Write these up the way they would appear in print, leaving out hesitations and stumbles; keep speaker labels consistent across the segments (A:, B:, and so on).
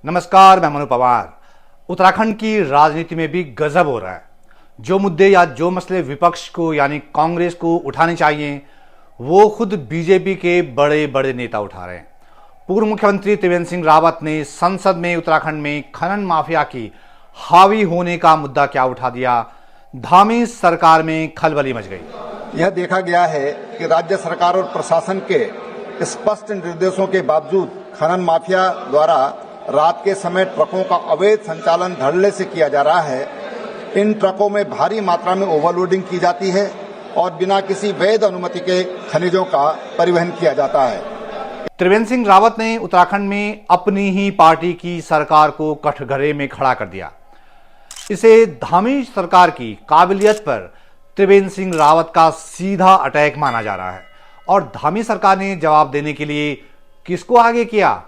A: नमस्कार, मैं मनु पवार। उत्तराखंड की राजनीति में भी गजब हो रहा है। जो मुद्दे या जो मसले विपक्ष को यानी कांग्रेस को उठाने चाहिए वो खुद बीजेपी के बड़े बड़े नेता उठा रहे हैं। पूर्व मुख्यमंत्री त्रिवेंद्र सिंह रावत ने संसद में उत्तराखंड में खनन माफिया की हावी होने का मुद्दा क्या उठा दिया। धामी सरकार में खलबली मच गई।
B: यह देखा गया है कि राज्य सरकार और प्रशासन के स्पष्ट निर्देशों के बावजूद खनन माफिया द्वारा रात के समय ट्रकों का अवैध संचालन धड़ल्ले से किया जा रहा है। इन ट्रकों में भारी मात्रा में ओवरलोडिंग की जाती है और बिना किसी वैध अनुमति के खनिजों का परिवहन किया जाता है।
A: त्रिवेंद्र सिंह रावत ने उत्तराखंड में अपनी ही पार्टी की सरकार को कठघरे में खड़ा कर दिया। इसे धामी सरकार की काबिलियत पर त्रिवेंद्र सिंह रावत का सीधा अटैक माना जा रहा है। और धामी सरकार ने जवाब देने के लिए किसको आगे किया?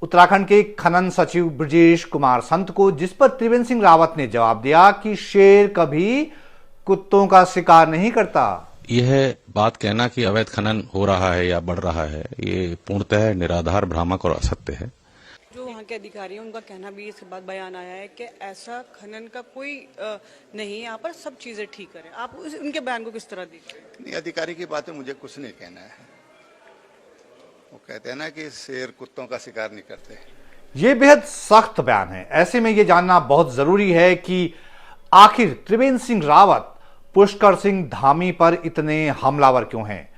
A: उत्तराखंड के खनन सचिव ब्रजेश कुमार संत को, जिस पर त्रिवेंद्र सिंह रावत ने जवाब दिया कि शेर कभी कुत्तों का शिकार नहीं करता।
C: यह बात कहना कि अवैध खनन हो रहा है या बढ़ रहा है, ये पूर्णतः निराधार, भ्रामक और असत्य है।
D: जो वहाँ के अधिकारी हैं उनका कहना भी इस बात बयान आया है कि ऐसा खनन का कोई नहीं है, यहाँ पर सब चीजें ठीक करें। आप उनके बयान को किस तरह देखते हैं?
B: अधिकारी की बातें मुझे कुछ नहीं कहना है। वो कहते हैं ना कि शेर कुत्तों का शिकार नहीं करते।
A: ये बेहद सख्त बयान है। ऐसे में ये जानना बहुत जरूरी है कि आखिर त्रिवेंद्र सिंह रावत पुष्कर सिंह धामी पर इतने हमलावर क्यों हैं।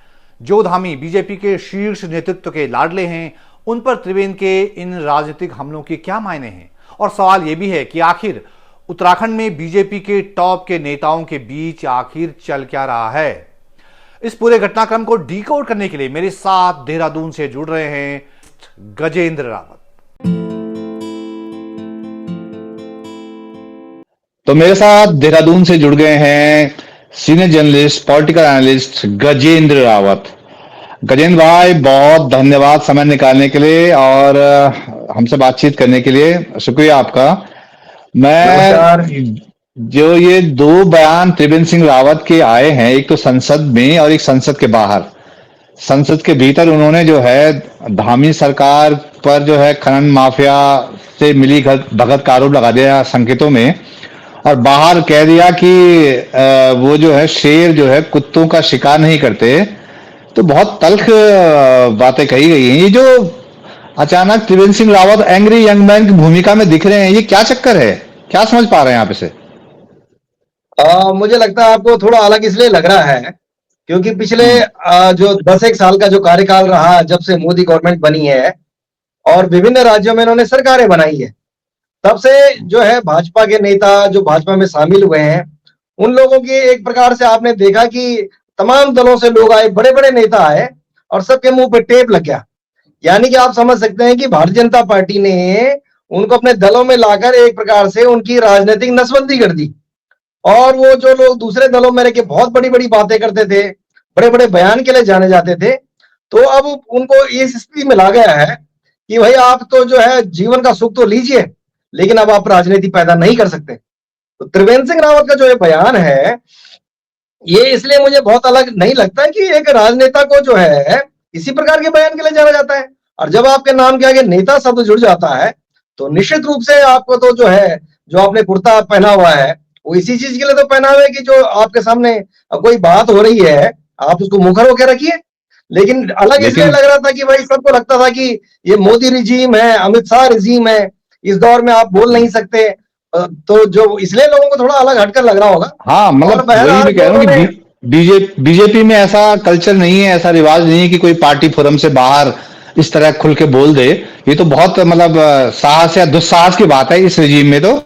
A: जो धामी बीजेपी के शीर्ष नेतृत्व के लाडले हैं, उन पर त्रिवेंद्र के इन राजनीतिक हमलों के क्या मायने हैं। और सवाल यह भी है कि आखिर उत्तराखंड में बीजेपी के टॉप के नेताओं के बीच आखिर चल क्या रहा है। इस पूरे घटनाक्रम को डिकोड करने के लिए मेरे साथ देहरादून से जुड़ रहे हैं गजेंद्र रावत।
E: तो मेरे साथ देहरादून से जुड़ गए हैं senior journalist, political analyst Gajendra Rawat. Gajendra भाई, बहुत धन्यवाद समय निकालने के लिए और हमसे बातचीत करने के लिए। शुक्रिया आपका। मैं जो ये दो बयान त्रिवेंद्र सिंह रावत के आए हैं, एक तो संसद में और एक संसद के बाहर। संसद के भीतर उन्होंने जो है धामी सरकार पर जो है खनन माफिया से मिली भगत का आरोप लगा दिया संकेतों में, और बाहर कह दिया कि वो जो है शेर जो है कुत्तों का शिकार नहीं करते। तो बहुत तल्ख बातें कही गई हैं। ये जो अचानक Trivendra Singh Rawat angry young man की भूमिका में दिख रहे हैं, ये क्या चक्कर है? क्या समझ पा रहे हैं आप इसे?
F: मुझे लगता है आपको थोड़ा अलग इसलिए लग रहा है क्योंकि पिछले जो 10-1 साल का जो कार्यकाल रहा जब से मोदी गवर्नमेंट बनी है और विभिन्न राज्यों में इन्होंने सरकारें बनाई है, तब से जो है भाजपा के नेता जो भाजपा में शामिल हुए हैं, उन लोगों की एक प्रकार से आपने देखा कि तमाम दलों से लोग आए, बड़े बड़े नेता आए और सबके मुंह पे टेप लग गया। यानी कि आप समझ सकते हैं कि भारतीय जनता पार्टी ने उनको अपने दलों में लाकर एक प्रकार से उनकी राजनीतिक नसबंदी कर दी। और वो जो लोग दूसरे दलों में रह के बहुत बड़ी बड़ी बातें करते थे, बड़े बड़े बयान के लिए जाने जाते थे, तो अब उनको इस स्थिति में ला गया है कि भाई आप तो जो है जीवन का सुख तो लीजिए, लेकिन अब आप राजनीति पैदा नहीं कर सकते। तो त्रिवेंद्र सिंह रावत का जो ये बयान है, ये इसलिए मुझे बहुत अलग नहीं लगता कि एक राजनेता को जो है इसी प्रकार के बयान के लिए जाना जाता है। और जब आपके नाम के आगे नेता शब्द जुड़ जाता है तो निश्चित रूप से आपको तो जो है, जो आपने कुर्ता पहना हुआ है वो इसी चीज के लिए तो पहना हुआ है कि जो आपके सामने कोई बात हो रही है आप उसको मुखर होकर रखिए। लेकिन अलग इसलिए लग रहा था कि भाई सबको लगता था कि ये मोदी रिजीम है, अमित शाह रिजीम है, इस दौर में आप बोल नहीं सकते। तो जो इसलिए लोगों को थोड़ा अलग हटकर लग रहा होगा।
E: हाँ, मतलब वही भी कह रहा हूँ कि बीजेपी में ऐसा कल्चर नहीं है, ऐसा रिवाज नहीं है कि कोई पार्टी फोरम से बाहर इस तरह खुल के बोल दे। ये तो बहुत मतलब साहस या दुस्साहस की बात है इस रिजीम में। तो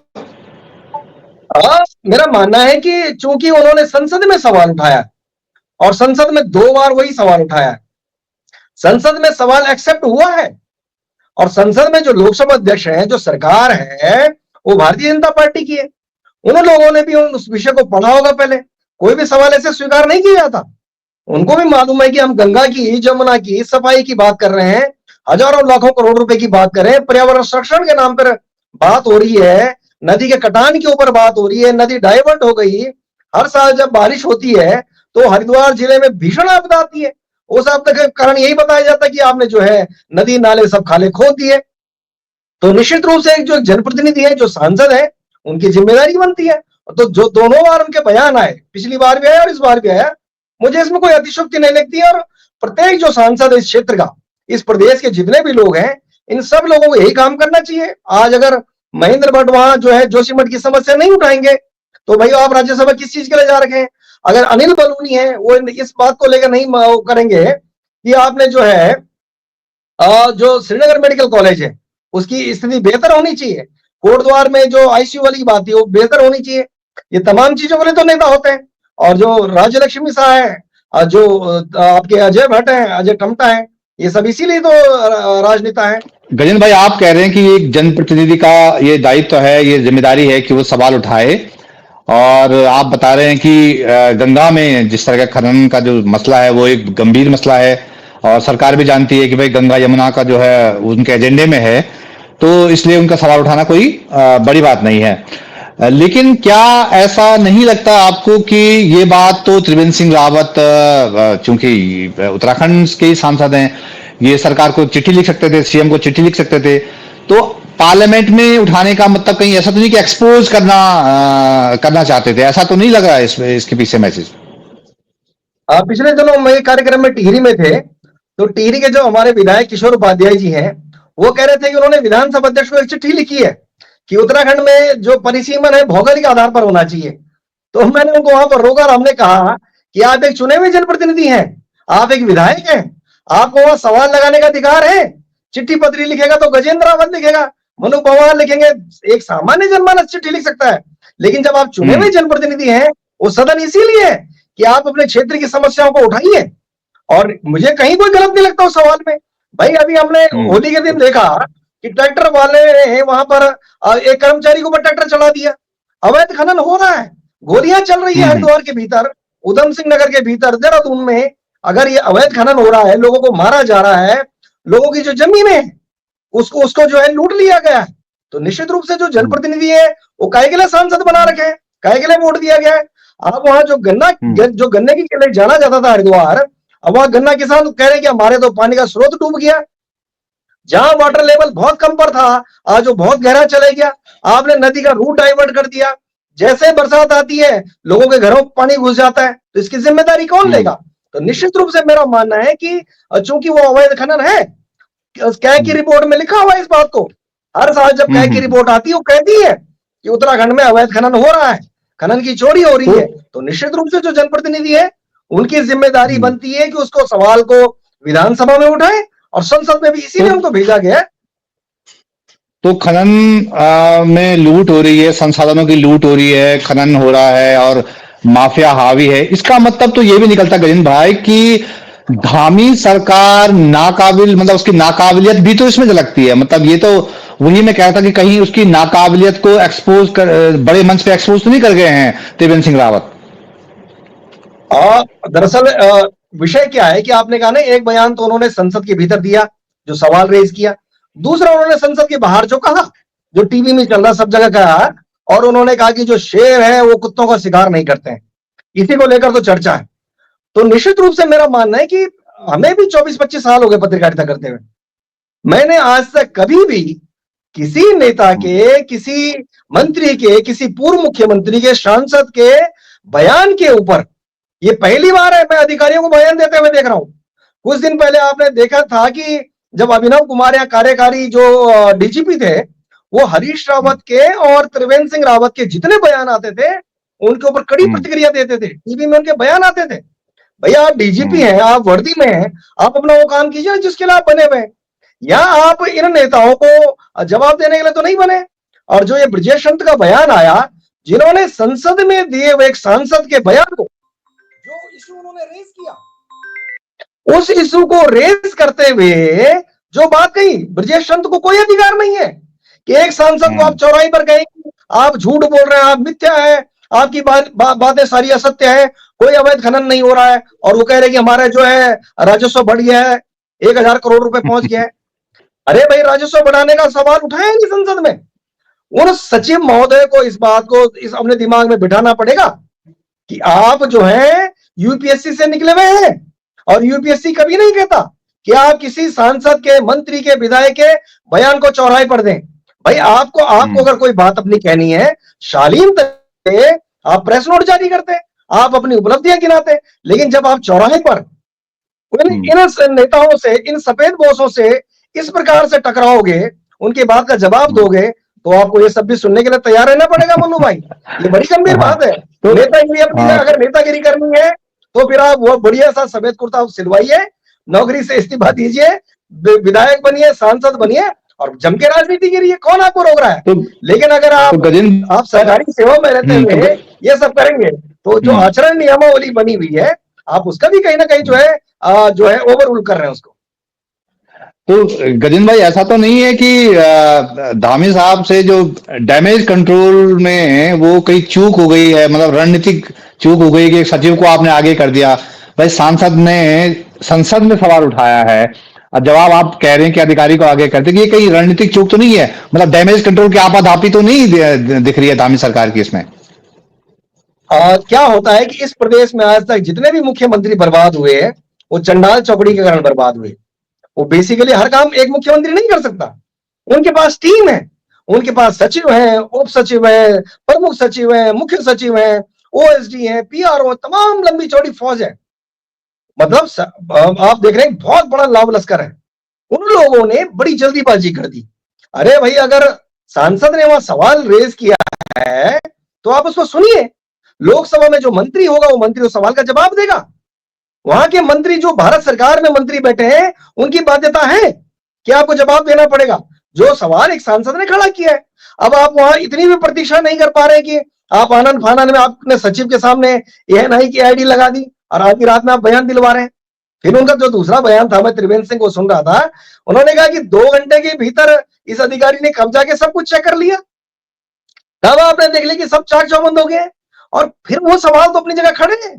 F: मेरा मानना है कि चूंकि उन्होंने संसद में सवाल उठाया और संसद में 2 बार वही सवाल उठाया, संसद में सवाल एक्सेप्ट हुआ है और संसद में जो लोकसभा अध्यक्ष हैं, जो सरकार है, वो भारतीय जनता पार्टी की है। उन लोगों ने भी उस विषय को पढ़ा होगा। पहले कोई भी सवाल ऐसे स्वीकार नहीं किया जाता। उनको भी मालूम है कि हम गंगा की, जमुना की सफाई की बात कर रहे हैं, हजारों लाखों करोड़ रुपए की बात कर रहे हैं, पर्यावरण संरक्षण के नाम पर बात हो रही है, नदी के कटान के ऊपर बात हो रही है, नदी डाइवर्ट हो गई। हर साल जब बारिश होती है तो हरिद्वार जिले में भीषण आपदा आती है। उस आपदा का कारण यही बताया जाता है कि आपने जो है नदी नाले सब खाले खोद दिए। तो निश्चित रूप से जो जनप्रतिनिधि है, जो सांसद है, उनकी जिम्मेदारी बनती है। तो जो दोनों बार उनके बयान आए, पिछली बार भी आया और इस बार भी आया, मुझे इसमें कोई अतिशयोक्ति नहीं लगती है। और प्रत्येक जो सांसद है इस क्षेत्र का, इस प्रदेश के जितने भी लोग हैं, इन सब लोगों को यही काम करना चाहिए। आज अगर महेंद्र भट्ट वहां जो है जोशीमठ की समस्या नहीं उठाएंगे तो भाई आप राज्यसभा किस चीज के लिए जा रखे हैं? अगर अनिल बलूनी है वो इस बात को लेकर नहीं करेंगे कि आपने जो है जो श्रीनगर मेडिकल कॉलेज है उसकी स्थिति बेहतर होनी चाहिए, कोटद्वार में जो आईसीयू वाली बात है वो बेहतर होनी चाहिए, ये तमाम चीजों के लिए तो नेता होते हैं। और जो राज्य लक्ष्मी शाह है, जो आपके अजय भट्ट हैं, अजय टमटा है, ये सब इसीलिए तो राजनेता है।
E: गजेंद्र भाई, आप कह रहे हैं कि एक जनप्रतिनिधि का ये दायित्व है, ये जिम्मेदारी है कि वो सवाल उठाए, और आप बता रहे हैं कि गंगा में जिस तरह का खनन का जो मसला है वो एक गंभीर मसला है, और सरकार भी जानती है कि भाई गंगा यमुना का जो है उनके एजेंडे में है, तो इसलिए उनका सवाल उठाना कोई बड़ी बात नहीं है। लेकिन क्या ऐसा नहीं लगता आपको कि ये बात तो त्रिवेंद्र सिंह रावत, चूंकि उत्तराखंड के ही सांसद हैं, ये सरकार को चिट्ठी लिख सकते थे, सीएम को चिट्ठी लिख सकते थे, तो पार्लियामेंट में उठाने का मतलब कहीं ऐसा तो नहीं कि एक्सपोज करना चाहते थे? ऐसा तो नहीं लग रहा है इसके पीछे मैसेज?
F: पिछले दिनों में कार्यक्रम में टिहरी में थे, तो टिहरी के जो हमारे विधायक किशोर उपाध्याय जी हैं, वो कह रहे थे कि उन्होंने विधानसभा अध्यक्ष को एक चिट्ठी लिखी है कि उत्तराखंड में जो परिसीमन है भौगोलिक आधार पर होना चाहिए। तो मैंने उनको वहां पर रोका और हमने कहा कि आप एक चुने हुए जनप्रतिनिधि हैं, आप एक विधायक हैं, आपको वहां सवाल लगाने का अधिकार है। चिट्ठी पत्री लिखेगा तो गजेंद्र रावत लिखेगा, मनु पवार लिखेंगे, एक सामान्य जनमानस चिट्ठी लिख सकता है। लेकिन जब आप चुने हुए जनप्रतिनिधि हैं, वो सदन इसीलिए है कि आप अपने क्षेत्र की समस्याओं को उठाइए। और मुझे कहीं कोई गलत नहीं लगता उस सवाल में। भाई अभी हमने होली के दिन देखा कि ट्रैक्टर वाले ने वहां पर एक कर्मचारी के ऊपर ट्रैक्टर चला दिया, अवैध खनन हो रहा है, गोलियां चल रही है हरिद्वार के भीतर, उधम सिंह नगर के भीतर, देहरादून में अगर ये अवैध खनन हो रहा है, लोगों को मारा जा रहा है, लोगों की जो जमीनें है उसको जो है लूट लिया गया है, तो निश्चित रूप से जो जनप्रतिनिधि है वो काहे के लिए सांसद बना रखे हैं, काहे के लिए वोट दिया गया है? आप वहां जो गन्ने की लिए जाना जाता था हरिद्वार, अब वहां गन्ना किसान कह रहे हैं कि हमारे तो पानी का स्रोत डूब गया, जहां वाटर लेवल बहुत कम पर था आज वो बहुत गहरा चले गया। आपने नदी का रूट डाइवर्ट कर दिया, जैसे बरसात आती है लोगों के घरों में पानी घुस जाता है, तो इसकी जिम्मेदारी कौन लेगा? तो निश्चित रूप से मेरा मानना है कि चूंकि वो अवैध खनन है, कैग की रिपोर्ट में लिखा हुआ है इस बात को, हर साल जब कैग की रिपोर्ट आती है वो कहती है कि उत्तराखंड में अवैध खनन हो रहा है, खनन की चोरी हो रही है, तो निश्चित रूप से जो जनप्रतिनिधि है उनकी जिम्मेदारी बनती है कि उसको सवाल को विधानसभा में उठाए, और संसद में भी इसीलिए उनको भेजा गया।
E: तो खनन में लूट हो रही है, संसाधनों की लूट हो रही है, खनन हो रहा है और माफिया हावी है, इसका मतलब तो ये भी निकलता गजेंद्र भाई कि धामी सरकार नाकाबिल, मतलब उसकी नाकाबिलियत भी तो इसमें झलकती है। मतलब ये तो वही मैं कह रहा था कि कहीं उसकी नाकाबिलियत को एक्सपोज कर, बड़े मंच पे एक्सपोज तो नहीं कर गए हैं त्रिवेंद्र सिंह रावत?
F: दरअसल विषय क्या है कि आपने कहा ना, एक बयान तो उन्होंने संसद के भीतर दिया जो सवाल रेज किया, दूसरा उन्होंने संसद के बाहर जो कहा, जो टीवी में चल रहा सब जगह कहा, और उन्होंने कहा कि जो शेर है वो कुत्तों का शिकार नहीं करते हैं, इसी को लेकर तो चर्चा है। तो निश्चित रूप से मेरा मानना है कि हमें भी 24-25 साल हो गए पत्रकारिता करते हुए, मैंने आज तक कभी भी किसी नेता के, किसी मंत्री के, किसी पूर्व मुख्यमंत्री के, सांसद के बयान के ऊपर, ये पहली बार है मैं अधिकारियों को बयान देते हुए देख रहा हूं। कुछ दिन पहले आपने देखा था कि जब अभिनव कुमार यहाँ कार्यकारी जो डीजीपी थे, वो हरीश रावत के और त्रिवेंद्र सिंह रावत के जितने बयान आते थे उनके ऊपर कड़ी प्रतिक्रिया देते थे, टीवी में उनके बयान आते थे। भैया आप डीजीपी हैं, आप वर्दी में हैं, आप अपना वो काम कीजिए जिसके लिए आप बने हुए हैं, या आप इन नेताओं को जवाब देने के लिए तो नहीं बने। और जो ये ब्रजेश चंद का बयान आया, जिन्होंने संसद में दिए हुए एक सांसद के बयान को, जो इशू उन्होंने रेज किया, उस इशू को रेज करते हुए जो बात कही, ब्रजेश चंद को कोई अधिकार नहीं है कि एक सांसद को आप चौराहे पर कहें आप झूठ बोल रहे हैं, आप मिथ्या है, आपकी बातें सारी असत्य है, कोई अवैध खनन नहीं हो रहा है, और वो कह रहे कि हमारा जो है राजस्व बढ़ गया है, 1000 करोड़ रुपए पहुंच गया है। अरे भाई राजस्व बढ़ाने का सवाल उठाया नहीं संसद में। उन सचिव महोदय को इस बात को अपने दिमाग में बिठाना पड़ेगा कि आप जो है यूपीएससी से निकले हुए हैं, और यूपीएससी कभी नहीं कहता कि आप किसी सांसद के, मंत्री के, विधायक के बयान को चौराहे पर दें। भाई आपको अगर कोई बात अपनी कहनी है, शालीन तरीके से आप प्रेस नोट जारी करते, आप अपनी उपलब्धियां गिनाते, लेकिन जब आप चौराहे पर इन नेताओं से, इन सफेद बोसों से इस प्रकार से टकराओगे, उनकी बात का जवाब दोगे, तो आपको ये सब भी सुनने के लिए तैयार रहना पड़ेगा मन्नू भाई। ये बड़ी गंभीर बात है। तो नेतागिरी अपनी, अगर नेतागिरी करनी है तो फिर आप वो बढ़िया सा सफेद कुर्ता सिलवाइए, नौकरी से इस्तीफा दीजिए, विधायक बनिए, सांसद बनिए और जम के राजनीति करिए, कौन आपको रोक रहा है? लेकिन अगर आप सरकारी सेवा में रहते हुए ये सब करेंगे, तो जो आचरण नियमावली बनी हुई है, आप उसका भी कहीं ना कहीं जो है ओवर रूल कर रहे हैं उसको।
E: तो गजेंद्र भाई, ऐसा तो नहीं है कि धामी साहब से जो डैमेज कंट्रोल में वो कहीं चूक हो गई है, मतलब रणनीतिक चूक हो गई कि एक सचिव को आपने आगे कर दिया? भाई सांसद ने संसद में सवाल उठाया है और जवाब आप कह रहे हैं कि अधिकारी को आगे कर दिया। ये कहीं रणनीतिक चूक तो नहीं है? मतलब डैमेज कंट्रोल की आपाधापी तो नहीं दिख रही है धामी सरकार की इसमें?
F: क्या होता है कि इस प्रदेश में आज तक जितने भी मुख्यमंत्री बर्बाद हुए हैं, वो चंडाल चौकड़ी के कारण बर्बाद हुए। वो बेसिकली हर काम एक मुख्यमंत्री नहीं कर सकता, उनके पास टीम है, उनके पास सचिव है, उप सचिव है, प्रमुख सचिव है, मुख्य सचिव है, ओएसडी है, पीआरओ, तमाम लंबी चौड़ी फौज है। मतलब आप देख रहे हैं बहुत बड़ा लाभ लश्कर है। उन लोगों ने बड़ी जल्दीबाजी कर दी। अरे भाई, अगर सांसद ने वहां सवाल रेज किया है तो आप उसको सुनिए। लोकसभा में जो मंत्री होगा वो मंत्री उस सवाल का जवाब देगा। वहां के मंत्री जो भारत सरकार में मंत्री बैठे हैं, उनकी बाध्यता है कि आपको जवाब देना पड़ेगा जो सवाल एक सांसद ने खड़ा किया है। अब आप वहां इतनी भी प्रतीक्षा नहीं कर पा रहे कि आप आनंद फानन में आपने सचिव के सामने ANI की आईडी लगा दी और आधी रात में आप बयान दिलवा रहे हैं। फिर उनका जो दूसरा बयान था, मैं त्रिवेंद्र सिंह को सुन रहा था, उन्होंने कहा कि 2 घंटे के भीतर इस अधिकारी ने कब्जा के सब कुछ चेक कर लिया। तब आपने देख लिया कि सब चाक चौबंद हो गए। और फिर वो सवाल तो अपनी जगह खड़े हैं,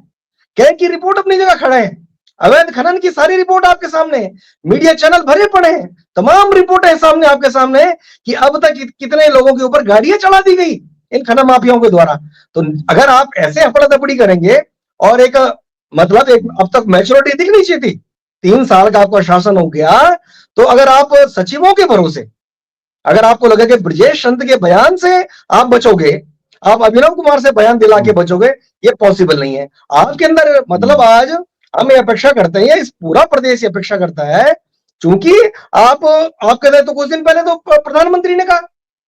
F: क्या की रिपोर्ट अपनी जगह खड़े हैं, अवैध खनन की सारी रिपोर्ट आपके सामने, मीडिया चैनल भरे पड़े हैं, तमाम रिपोर्टें सामने आपके सामने कि अब तक कितने लोगों के ऊपर गाड़ियां चला दी गई इन खनन माफियाओं के द्वारा। तो अगर आप ऐसे अफड़ा तफड़ी करेंगे और एक अब तक मैच्योरिटी दिखनी चाहिए थी, 3 साल का आपका शासन हो गया, तो अगर आप सचिवों के भरोसे, अगर आपको लगे कि ब्रजेश चंद के बयान से आप बचोगे, आप अभिनव कुमार से बयान दिला के बचोगे, ये पॉसिबल नहीं है आपके अंदर। मतलब आज हम ये अपेक्षा करते हैं, इस पूरा प्रदेश ये अपेक्षा करता है, चूंकि आप कहते हैं, तो कुछ दिन पहले तो प्रधानमंत्री ने कहा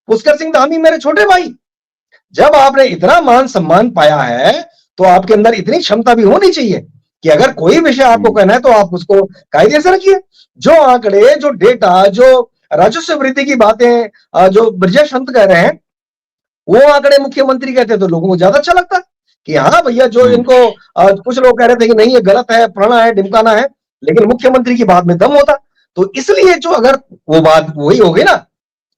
F: पुष्कर सिंह धामी मेरे छोटे भाई। जब आपने इतना मान सम्मान पाया है तो आपके अंदर इतनी क्षमता भी होनी चाहिए कि अगर कोई विषय आपको कहना है तो आप उसको कायदे से रखिए। जो आंकड़े, जो डेटा, जो राजस्व वृद्धि की बातें जो ब्रजेश चंद कह रहे हैं, वो आंकड़े मुख्यमंत्री कहते तो लोगों को ज्यादा अच्छा लगता कि हाँ भैया, जो इनको कुछ लोग कह रहे थे कि नहीं ये गलत है, फलाना है, ढिमकाना है, लेकिन मुख्यमंत्री की बात में दम होता। तो इसलिए जो अगर वो बात वही होगी ना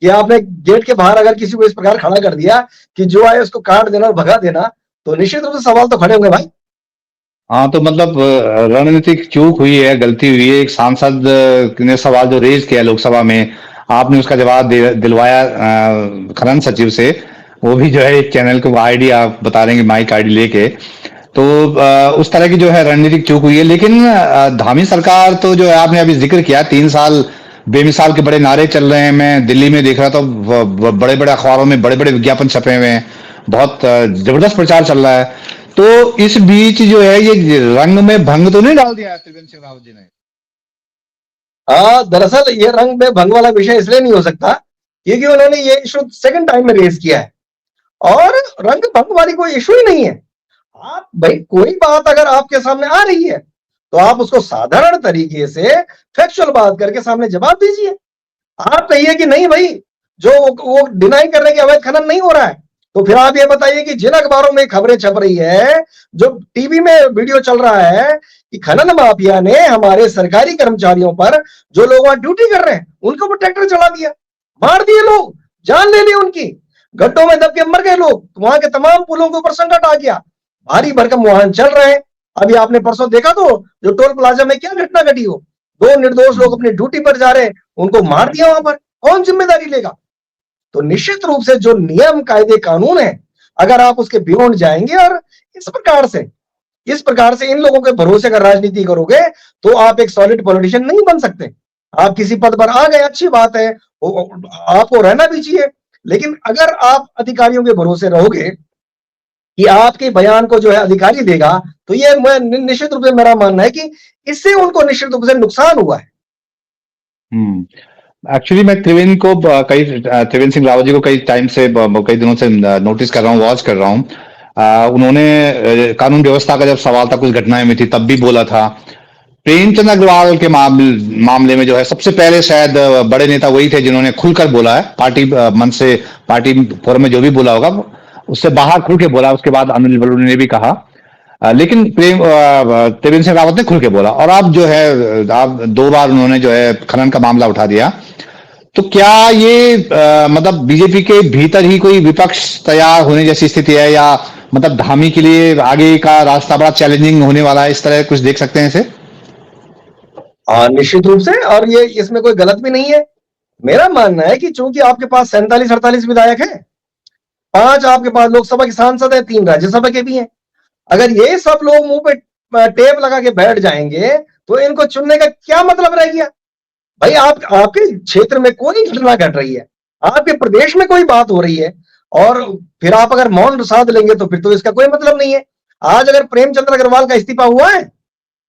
F: कि आपने गेट के बाहर अगर किसी को इस प्रकार खड़ा कर दिया कि जो आए उसको काट देना और भगा देना, तो निश्चित रूप से सवाल तो खड़े होंगे भाई।
E: हाँ, तो मतलब रणनीतिक चूक हुई है, गलती हुई है। एक सांसद ने सवाल जो रेज किया लोकसभा में, आपने उसका जवाब दिलवाया खनन सचिव से, वो भी जो है एक चैनल को आईडी आप बता रहे हैं, माइक आईडी लेके। तो उस तरह की जो है रणनीतिक चूक हुई है। लेकिन धामी सरकार तो जो है, आपने अभी जिक्र किया, 3 साल बेमिसाल के बड़े नारे चल रहे हैं। मैं दिल्ली में देख रहा था, बड़े बड़े अखबारों में बड़े बड़े विज्ञापन छपे हुए हैं, बहुत जबरदस्त प्रचार चल रहा है। तो इस बीच जो है ये रंग में भंग तो नहीं डाल दिया त्रिवेंद्र सिंह रावत जी ने?
F: दरअसल ये रंग में भंग वाला विषय इसलिए नहीं हो सकता क्योंकि उन्होंने ये इशू सेकंड टाइम में रेज किया है और रंग भंग वाली कोई इशू ही नहीं है। आप भाई, कोई बात अगर आपके सामने आ रही है तो आप उसको साधारण तरीके से फैक्चुअल बात करके सामने जवाब दीजिए। आप कहिए कि नहीं भाई, जो वो डिनाई कर रहे हैं कि अवैध खनन नहीं हो रहा है, तो फिर आप ये बताइए कि जिन अखबारों में खबरें छप रही है, जो टीवी में वीडियो चल रहा है कि खनन माफिया ने हमारे सरकारी कर्मचारियों पर, जो लोग वहां ड्यूटी कर रहे हैं, उनके ऊपर ट्रैक्टर चला दिया, मार दिए लोग, जान ले ली उनकी, गड्ढों में दब के मर गए लोग, वहां के तमाम पुलों के ऊपर संकट आ गया, भारी भरकम वाहन चल रहे हैं। अभी आपने परसों देखा तो जो टोल प्लाजा में क्या घटना घटी हो, 2 निर्दोष लोग अपनी ड्यूटी पर जा रहे हैं, उनको मार दिया वहां पर, कौन जिम्मेदारी लेगा? तो निश्चित रूप से जो नियम, कायदे, कानून है, अगर आप उसके बियॉन्ड जाएंगे और इस प्रकार से इस प्रकार से इन लोगों के भरोसे अगर राजनीति करोगे तो आप एक सॉलिड पॉलिटिशियन नहीं बन सकते। आप किसी पद पर आ गए, अच्छी बात है, आपको रहना भी चाहिए, लेकिन अगर आप अधिकारियों के भरोसे रहोगे कि आपके बयान को जो है अधिकारी देगा, तो ये निश्चित रूप से मेरा मानना है कि इससे उनको निश्चित रूप से नुकसान हुआ है।
E: एक्चुअली मैं त्रिवेंद्र सिंह रावत जी को कई टाइम से कई दिनों से नोटिस कर रहा हूँ, वॉच कर रहा हूँ। उन्होंने कानून व्यवस्था का जब सवाल था, कुछ घटनाएं में थी, तब भी बोला था। प्रेमचंद अग्रवाल के मामले में जो है सबसे पहले शायद बड़े नेता वही थे जिन्होंने खुलकर बोला है। पार्टी मंच से, पार्टी फोरम में जो भी बोला होगा उससे बाहर खुल के बोला। उसके बाद अनिल बलूनी ने भी कहा, लेकिन त्रिवेंद्र सिंह रावत ने खुल के बोला। और अब जो है आप 2 बार उन्होंने जो है खनन का मामला उठा दिया। तो क्या ये मतलब बीजेपी के भीतर ही कोई विपक्ष तैयार होने जैसी स्थिति है, या मतलब धामी के लिए आगे का रास्ता बड़ा चैलेंजिंग होने वाला है, इस तरह कुछ देख सकते हैं इसे?
F: निश्चित रूप से, और ये इसमें कोई गलत भी नहीं है। मेरा मानना है कि चूंकि आपके पास 47-48 विधायक हैं, 5 आपके पास लोकसभा के सांसद है, 3 राज्यसभा के भी हैं। अगर ये सब लोग मुंह पे टेप लगा के बैठ जाएंगे तो इनको चुनने का क्या मतलब रह गया? भाई आपके क्षेत्र में कोई घटना घट रही है, आपके प्रदेश में कोई बात हो रही है, और फिर आप अगर मौन साध लेंगे तो फिर तो इसका कोई मतलब नहीं है। आज अगर प्रेमचंद्र अग्रवाल का इस्तीफा हुआ है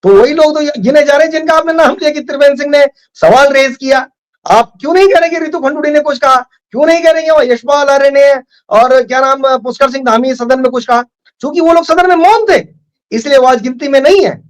F: तो वही लोग तो गिने जा रहे हैं जिनका आपने नाम लिया कि त्रिवेंद्र सिंह ने सवाल रेज किया। आप क्यों नहीं कह रहे कि रितु खंडूड़ी ने कुछ कहा? क्यों नहीं कह रहे हैं यशपाल आर्य ने और क्या नाम पुष्कर सिंह धामी सदन में कुछ कहा? क्योंकि वो लोग सदन में मौन थे, इसलिए वो आज गिनती में नहीं है।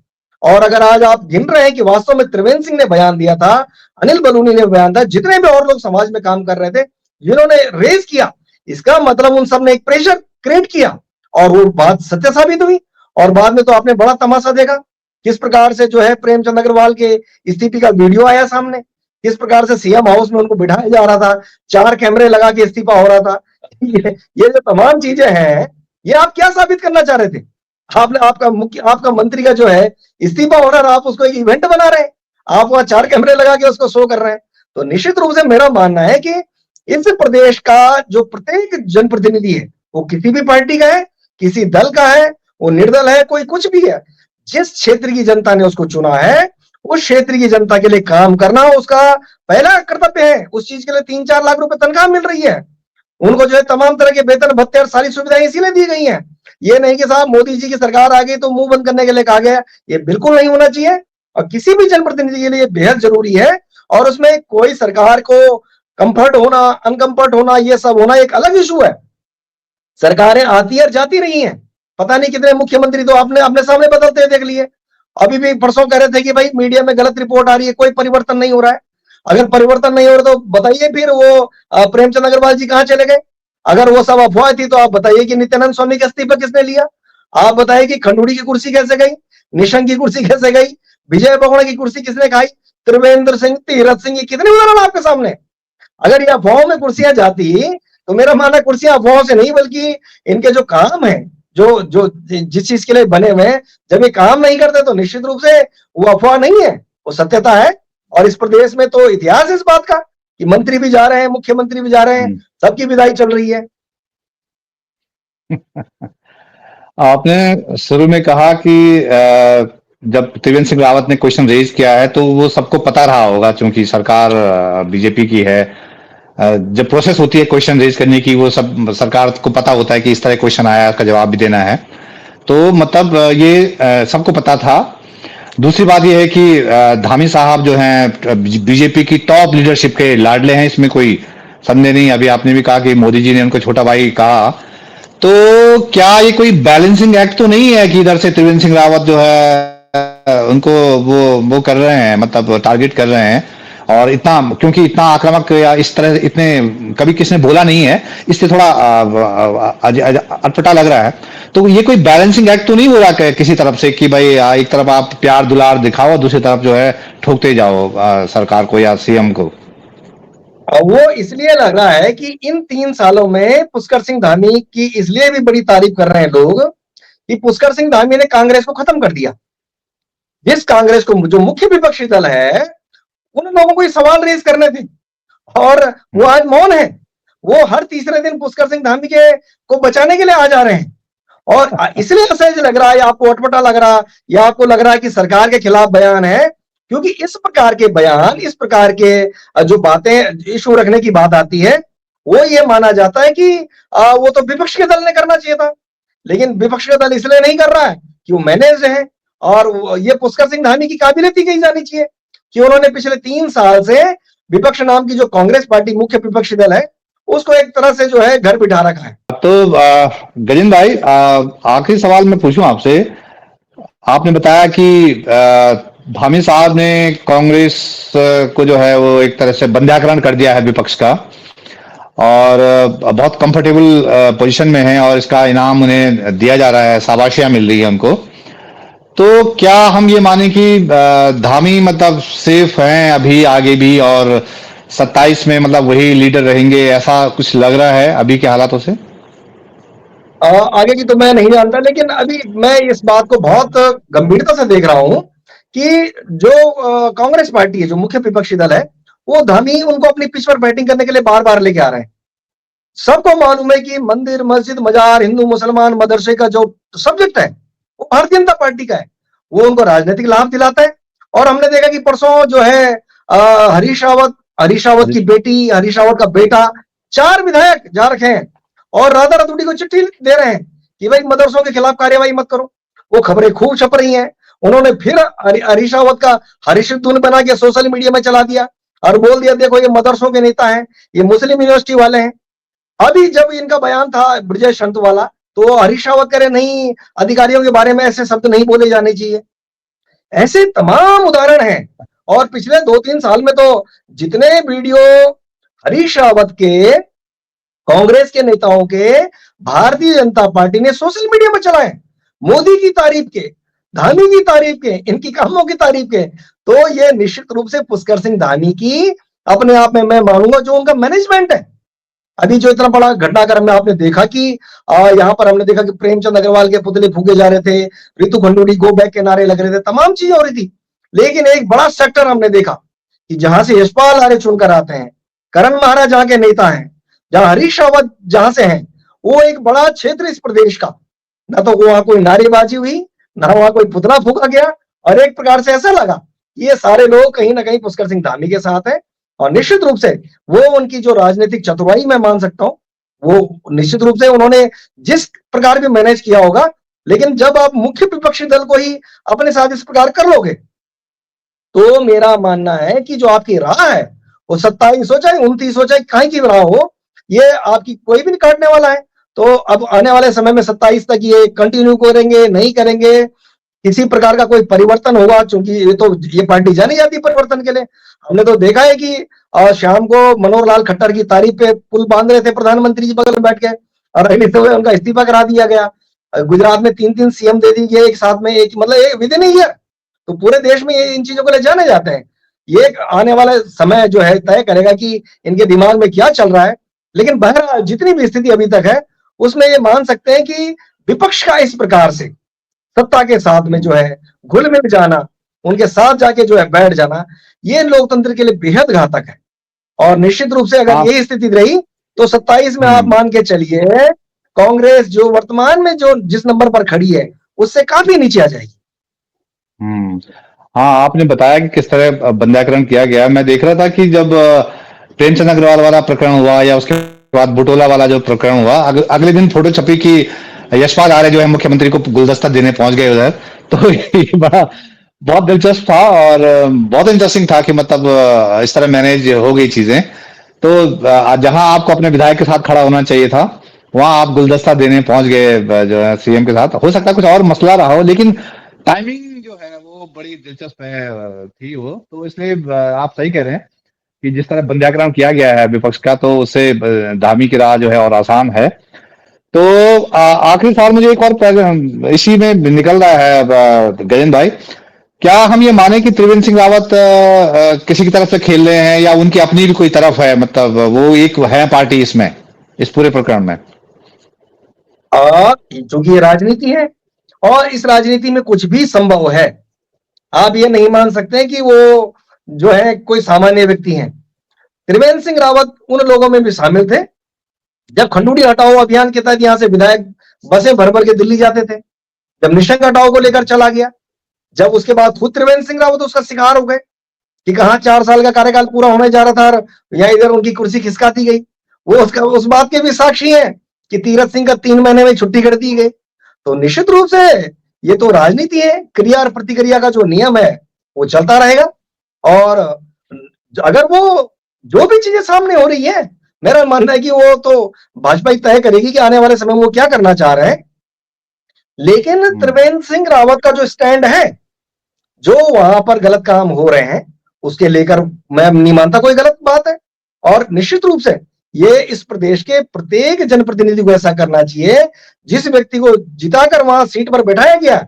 F: और अगर आज आप गिन रहे हैं कि वास्तव में त्रिवेंद्र सिंह ने बयान दिया था, अनिल बलूनी ने बयान दिया, जितने भी और लोग समाज में काम कर रहे थे जिन्होंने रेज किया, इसका मतलब उन सब ने एक प्रेशर क्रिएट किया और वो बात सत्य साबित हुई। और बाद में तो आपने बड़ा तमाशा देखा, किस प्रकार से जो है प्रेमचंद अग्रवाल के इस्तीफे का वीडियो आया सामने, किस प्रकार से सीएम हाउस में उनको बिठाया जा रहा था, 4 कैमरे लगा के इस्तीफा हो रहा था। ये जो तमाम चीजें हैं, ये आप क्या साबित करना चाह रहे थे? आपने आपका मंत्री का जो है इस्तीफा हो रहा है, आप उसको एक इवेंट बना रहे हैं, आप वहां 4 कैमरे लगा के उसको शो कर रहे हैं। तो निश्चित रूप से मेरा मानना है कि इस प्रदेश का जो प्रत्येक जनप्रतिनिधि है, वो किसी भी पार्टी का है, किसी दल का है, वो निर्दल है, कोई कुछ भी है, जिस क्षेत्र की जनता ने उसको चुना है, उस क्षेत्र की जनता के लिए काम करना उसका पहला कर्तव्य है। उस चीज के लिए 3-4 लाख रुपए तनख्वाह मिल रही है, उनको जो है तमाम तरह के वेतन भत्ते और सारी सुविधाएं इसीलिए दी गई हैं। ये नहीं कि साहब मोदी जी की सरकार आ गई तो मुंह बंद करने के लिए कहा गया, ये बिल्कुल नहीं होना चाहिए। और किसी भी जनप्रतिनिधि के लिए बेहद जरूरी है, और उसमें कोई सरकार को कंफर्ट होना, अनकंफर्ट होना, ये सब होना एक अलग इशू है। सरकारें आती और जाती रही हैं, पता नहीं कितने मुख्यमंत्री तो आपने अपने सामने बदलते हुए देख लिए। अभी भी परसों कह रहे थे कि भाई मीडिया में गलत रिपोर्ट आ रही है, कोई परिवर्तन नहीं हो रहा है। अगर परिवर्तन नहीं हो रहा तो बताइए फिर वो प्रेमचंद अग्रवाल जी कहां चले गए? अगर वो सब अफवाह थी तो आप बताइए कि नित्यानंद स्वामी का इस्तीफा किसने लिया? आप बताइए कि खंडूड़ी की कुर्सी कैसे गई, निशंक की कुर्सी कैसे गई, विजय बगोड़ा की कुर्सी किसने खाई, त्रिवेंद्र सिंह, तीरथ सिंह, ये कितने उदाहरण आपके सामने। अगर ये अफवाहों में कुर्सियां जाती तो मेरा मानना कुर्सियां अफवाहों से नहीं, बल्कि इनके जो काम है, जो जो जिस चीज के लिए बने हुए हैं, जब ये काम नहीं करते तो निश्चित रूप से वो अफवाह नहीं है, वो सत्यता है। और इस प्रदेश में तो इतिहास है इस बात का कि मंत्री भी जा रहे हैं, मुख्यमंत्री भी जा रहे हैं, सबकी विदाई चल रही है।
E: आपने शुरू में कहा कि जब त्रिवेंद्र सिंह रावत ने क्वेश्चन रेज किया है तो वो सबको पता रहा होगा, क्योंकि सरकार बीजेपी की है। जब प्रोसेस होती है क्वेश्चन रेज करने की, वो सब सरकार को पता होता है कि इस तरह क्वेश्चन आया, इसका जवाब भी देना है। तो मतलब ये सबको पता था। दूसरी बात यह है कि धामी साहब जो हैं बीजेपी की टॉप लीडरशिप के लाडले हैं, इसमें कोई संदेह नहीं। अभी आपने भी कहा कि मोदी जी ने उनको छोटा भाई कहा, तो क्या ये कोई बैलेंसिंग एक्ट तो नहीं है कि इधर से त्रिवेंद्र सिंह रावत जो है उनको वो कर रहे हैं, मतलब टारगेट कर रहे हैं, और इतना, क्योंकि इतना आक्रामक या इस तरह इतने कभी किसने बोला नहीं है, इसलिए थोड़ा अटपटा लग रहा है। तो ये कोई बैलेंसिंग एक्ट तो नहीं हो रहा किसी तरफ से कि भाई एक तरफ आप प्यार दुलार दिखाओ, दूसरी तरफ जो है ठोकते जाओ सरकार को या सीएम को?
F: वो इसलिए लग रहा है कि इन 3 सालों में पुष्कर सिंह धामी की इसलिए भी बड़ी तारीफ कर रहे हैं लोग कि पुष्कर सिंह धामी ने कांग्रेस को खत्म कर दिया। जिस कांग्रेस को जो मुख्य विपक्षी दल है, उन लोगों को ये सवाल रेज करने थे, और वो आज मौन है। वो हर तीसरे दिन पुष्कर सिंह धामी को बचाने के लिए आ जा रहे हैं, और इसलिए असहज लग रहा है, या आपको अटपटा लग रहा, या आपको लग रहा है कि सरकार के खिलाफ बयान है, क्योंकि इस प्रकार के बयान, इस प्रकार के जो बातें इशू रखने की बात आती है, वो ये माना जाता है कि वो तो विपक्ष के दल ने करना चाहिए था। लेकिन विपक्ष का दल इसलिए नहीं कर रहा है कि वो मैनेज है, और ये पुष्कर सिंह धामी की काबिलियत ही कही जानी चाहिए कि उन्होंने पिछले 3 साल से विपक्ष नाम की जो कांग्रेस पार्टी मुख्य विपक्षी दल है, उसको एक तरह से जो है घर बिठा रखा है।
E: तो गजेंद्र भाई, आखिरी सवाल मैं पूछूं आपसे। आपने बताया कि धामी साहब ने कांग्रेस को जो है वो एक तरह से बंध्याकरण कर दिया है विपक्ष का, और बहुत कंफर्टेबल पोजीशन में है, और इसका इनाम उन्हें दिया जा रहा है, शाबाशियां मिल रही है उनको। तो क्या हम ये माने कि धामी मतलब सेफ हैं अभी आगे भी, और 27 में मतलब वही लीडर रहेंगे, ऐसा कुछ लग रहा है अभी के हालातों से?
F: आगे की तो मैं नहीं जानता, लेकिन अभी मैं इस बात को बहुत गंभीरता से देख रहा हूं कि जो कांग्रेस पार्टी है, जो मुख्य विपक्षी दल है, वो धामी उनको अपनी पिच पर बैटिंग करने के लिए बार बार लेके आ रहे हैं। सबको मालूम है कि मंदिर, मस्जिद, मजार, हिंदू मुसलमान, मदरसे का जो सब्जेक्ट है वो भारतीय जनता पार्टी का है, वो उनको राजनीतिक लाभ दिलाता है। और हमने देखा कि परसों जो है हरीश रावत की बेटी, हरीश रावत का बेटा, 4 विधायक जा रखे हैं और राधा रतूड़ी को चिट्ठी दे रहे हैं कि भाई मदरसों के खिलाफ कार्यवाही मत करो। वो खबरें खूब छप रही हैं। उन्होंने फिर हरीश रावत का हरीशुद्दून बना के सोशल मीडिया में चला दिया और बोल दिया, देखो ये मदरसों के नेता हैं, ये मुस्लिम यूनिवर्सिटी वाले हैं। अभी जब इनका बयान था ब्रजेश संत वाला, तो हरीश रावत कह रहे नहीं, अधिकारियों के बारे में ऐसे शब्द नहीं बोले जाने चाहिए। ऐसे तमाम उदाहरण हैं। और पिछले 2-3 साल में तो जितने वीडियो हरीश रावत के, कांग्रेस के नेताओं के, भारतीय जनता पार्टी ने सोशल मीडिया पर चलाए, मोदी की तारीफ के, धामी की तारीफ के, इनकी कामों की तारीफ के, तो ये निश्चित रूप से पुष्कर सिंह धामी की अपने आप में मैं मानूंगा जो उनका मैनेजमेंट है। अभी जो इतना बड़ा घटनाक्रम में आपने देखा कि यहाँ पर हमने देखा कि प्रेमचंद अग्रवाल के पुतले फूके जा रहे थे, रितु खंडूड़ी गो बैक के नारे लग रहे थे, तमाम चीजें हो रही थी। लेकिन एक बड़ा सेक्टर हमने देखा कि जहां से यशपाल आर्य चुनकर आते हैं, करण महाराज जहां के नेता हैं, जहां हरीश रावत जहां से हैं, वो एक बड़ा क्षेत्र इस प्रदेश का, ना तो वहां कोई नारेबाजी हुई, ना वहां कोई पुतला फूका गया, और एक प्रकार से ऐसा लगा ये सारे लोग कहीं ना कहीं पुष्कर सिंह धामी के साथ हैं। और निश्चित रूप से वो उनकी जो राजनीतिक चतुराई मैं मान सकता हूं, वो निश्चित रूप से उन्होंने जिस प्रकार भी मैनेज किया होगा। लेकिन जब आप मुख्य विपक्षी दल को ही अपने साथ इस प्रकार कर लोगे, तो मेरा मानना है कि जो आपकी राह है वो 27 हो चाहे 29 हो चाहे कहीं की राह हो, ये आपकी कोई भी नहीं काटने वाला है। तो अब आने वाले समय में 27 तक ये कंटिन्यू करेंगे, नहीं करेंगे, किसी प्रकार का कोई परिवर्तन होगा, क्योंकि ये पार्टी जानी जाती है परिवर्तन के लिए। हमने तो देखा है कि शाम को मनोहर लाल खट्टर की तारीफ पे पुल बांध रहे थे प्रधानमंत्री जी बगल में बैठ के, और अगले सुबह उनका इस्तीफा करा दिया गया। गुजरात में 3-3 सीएम दे दी गए एक साथ में, एक मतलब विद इन ईयर। तो पूरे देश में ये इन चीजों को ले जाने जाते हैं। ये आने वाला समय जो है तय करेगा कि इनके दिमाग में क्या चल रहा है। लेकिन बहरहाल जितनी भी स्थिति अभी तक है, उसमें ये मान सकते हैं कि विपक्ष का इस प्रकार से सत्ता के साथ में जो है घुल मिल जाना, उनके साथ जाके जो है बैठ जाना, ये लोकतंत्र के लिए बेहद घातक है। और निश्चित रूप से अगर यही स्थिति रही तो 27 में आप मान के चलिए कांग्रेस जो वर्तमान में जो जिस नंबर पर खड़ी है उससे काफी नीचे आ जाएगी।
E: हाँ, आपने बताया कि किस तरह बंध्याकरण किया गया। मैं देख रहा था कि जब प्रेमचंद अग्रवाल वाला प्रकरण हुआ, या उसके बाद बुटोला वाला जो प्रकरण हुआ, अगले दिन फोटो छपी कि यशपाल आर्य जो है मुख्यमंत्री को गुलदस्ता देने पहुंच गए उधर। तो ये बड़ा बहुत दिलचस्प था और बहुत इंटरेस्टिंग था कि मतलब इस तरह मैनेज हो गई चीजें। तो जहां आपको अपने विधायक के साथ खड़ा होना चाहिए था, वहां आप गुलदस्ता देने पहुंच गए जो है सीएम के साथ। हो सकता है कुछ और मसला रहा हो, लेकिन टाइमिंग जो है वो बड़ी दिलचस्प थी वो। तो इसलिए आप सही कह रहे हैं कि जिस तरह बंध्याकरण किया गया है विपक्ष का, तो उससे धामी की राह जो है और आसान है। तो आखिरी सवाल मुझे एक और इसी में निकल रहा है गजेंद्र भाई, क्या हम ये माने कि त्रिवेंद्र सिंह रावत किसी की तरफ से खेल रहे हैं, या उनकी अपनी भी कोई तरफ है, मतलब वो एक है पार्टी इसमें, इस पूरे प्रकरण में?
F: क्योंकि ये राजनीति है और इस राजनीति में कुछ भी संभव है। आप ये नहीं मान सकते कि वो जो है कोई सामान्य व्यक्ति हैं। त्रिवेंद्र सिंह रावत उन लोगों में भी शामिल थे जब खंडूड़ी हटाओ अभियान के तहत यहां से विधायक बसें भर भर के दिल्ली जाते थे। जब निशंक हटाओ को लेकर चला गया, जब उसके बाद खुद त्रिवेंद्र सिंह रावत उसका शिकार हो गए कि कहां 4 साल का कार्यकाल पूरा होने जा रहा था, या इधर उनकी कुर्सी खिसका दी गई। वो उस बात के भी साक्षी हैं कि तीरथ सिंह का 3 महीने में छुट्टी कर दी गई। तो निश्चित रूप से ये तो राजनीति है, क्रिया और प्रतिक्रिया का जो नियम है वो चलता रहेगा। और अगर वो जो भी चीजें सामने हो रही है, मेरा मानना है कि वो तो भाजपा ही तय करेगी कि आने वाले समय में वो क्या करना चाह रहे हैं। लेकिन त्रिवेंद्र सिंह रावत का जो स्टैंड है, जो वहां पर गलत काम हो रहे हैं उसके लेकर मैं नहीं मानता कोई गलत बात है। और निश्चित रूप से ये इस प्रदेश के प्रत्येक जनप्रतिनिधि को ऐसा करना चाहिए। जिस व्यक्ति को जिताकर वहां सीट पर बैठाया गया,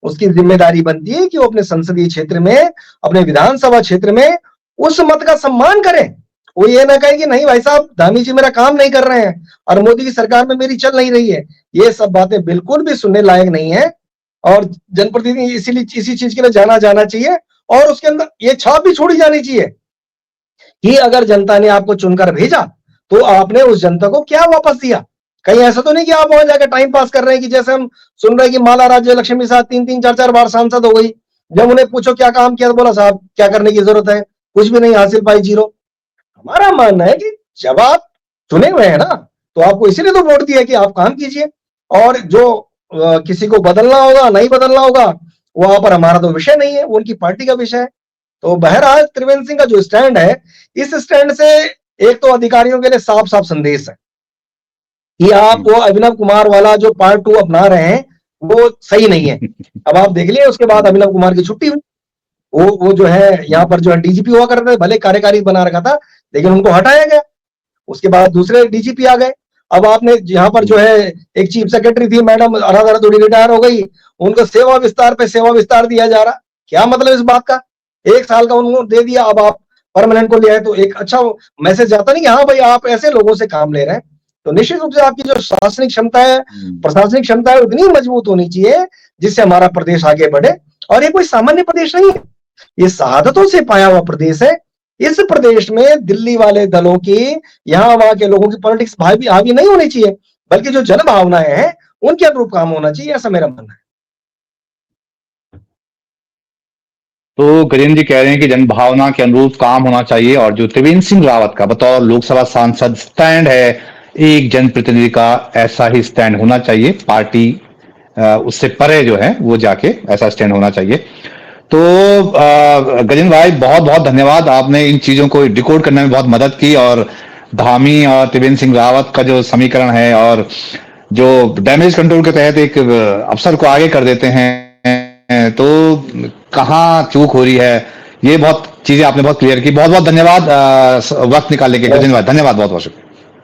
F: उसकी जिम्मेदारी बनती है कि वो अपने संसदीय क्षेत्र में, अपने विधानसभा क्षेत्र में उस मत का सम्मान करें। वो ये ना कहे कि नहीं भाई साहब, धामी जी मेरा काम नहीं कर रहे हैं और मोदी की सरकार में मेरी चल नहीं रही है। ये सब बातें बिल्कुल भी सुनने लायक नहीं है। और जनप्रतिनिधि इसीलिए इसी चीज के लिए जाना चाहिए, और उसके अंदर ये छाप भी छोड़ी जानी चाहिए कि अगर जनता ने आपको चुनकर भेजा तो आपने उस जनता को क्या वापस दिया। कहीं ऐसा तो नहीं कि आप वहां जाकर टाइम पास कर रहे हैं, कि जैसे हम सुन रहे हैं कि माला राज्य लक्ष्मी साहब 3-3, 4-4 बार सांसद हो गई। जब उन्हें पूछो क्या काम किया तो बोला साहब क्या करने की जरूरत है, कुछ भी नहीं हासिल पाई, 0। हमारा मानना है कि जब आप चुने हुए हैं ना, तो आपको इसीलिए तो वोट दिया कि आप काम कीजिए। और जो किसी को बदलना होगा नहीं बदलना होगा, वहां पर हमारा तो विषय नहीं है, वो उनकी पार्टी का विषय है। तो बहरहाल त्रिवेंद्र सिंह का जो स्टैंड है, इस स्टैंड से एक तो अधिकारियों के लिए साफ साफ संदेश है कि आप वो अभिनव कुमार वाला जो पार्ट 2 अपना रहे हैं वो सही नहीं है। अब आप देख लिए उसके बाद अभिनव कुमार की छुट्टी हुई। वो जो है यहाँ पर जो है डीजीपी हुआ करते थे, भले कार्यकारी बना रखा था, लेकिन उनको हटाया गया। उसके बाद दूसरे डीजीपी आ गए। अब आपने यहाँ पर जो है एक चीफ सेक्रेटरी थी मैडम, आराधना थोड़ी रिटायर हो गई, उनको सेवा विस्तार पे सेवा विस्तार दिया जा रहा। क्या मतलब इस बात का? 1 साल का उनको दे दिया, अब आप परमानेंट को ले आए, तो एक अच्छा मैसेज जाता नहीं कि हाँ भाई आप ऐसे लोगों से काम ले रहे हैं। तो निश्चित रूप से आपकी जो शासनिक क्षमता है, प्रशासनिक क्षमता है, उतनी मजबूत होनी चाहिए जिससे हमारा प्रदेश आगे बढ़े। और ये कोई सामान्य प्रदेश नहीं है, ये शहादतों से पाया हुआ प्रदेश है। इस प्रदेश में दिल्ली वाले दलों की, यहाँ वहां के लोगों की पॉलिटिक्स हावी नहीं होनी चाहिए, बल्कि जो जन भावनाएं हैं उनके अनुरूप काम होना चाहिए, ऐसा मेरा मानना है।
E: तो गजेंद्र जी कह रहे हैं कि जनभावना के अनुरूप काम होना चाहिए, और जो त्रिवेंद्र सिंह रावत का बतौर लोकसभा सांसद स्टैंड है, एक जनप्रतिनिधि का ऐसा ही स्टैंड होना चाहिए। पार्टी उससे परे जो है वो जाके ऐसा स्टैंड होना चाहिए। तो गजेंद्र भाई बहुत बहुत धन्यवाद, आपने इन चीजों को डिकोड करने में बहुत मदद की, और धामी और त्रिवेंद्र सिंह रावत का जो समीकरण है और जो डैमेज कंट्रोल के तहत एक अफसर को आगे कर देते हैं, तो कहाँ चूक हो रही है, ये बहुत चीजें आपने बहुत क्लियर की। बहुत बहुत धन्यवाद वक्त निकालने के लिए। धन्यवाद, धन्यवाद, बहुत बहुत शुक्रिया।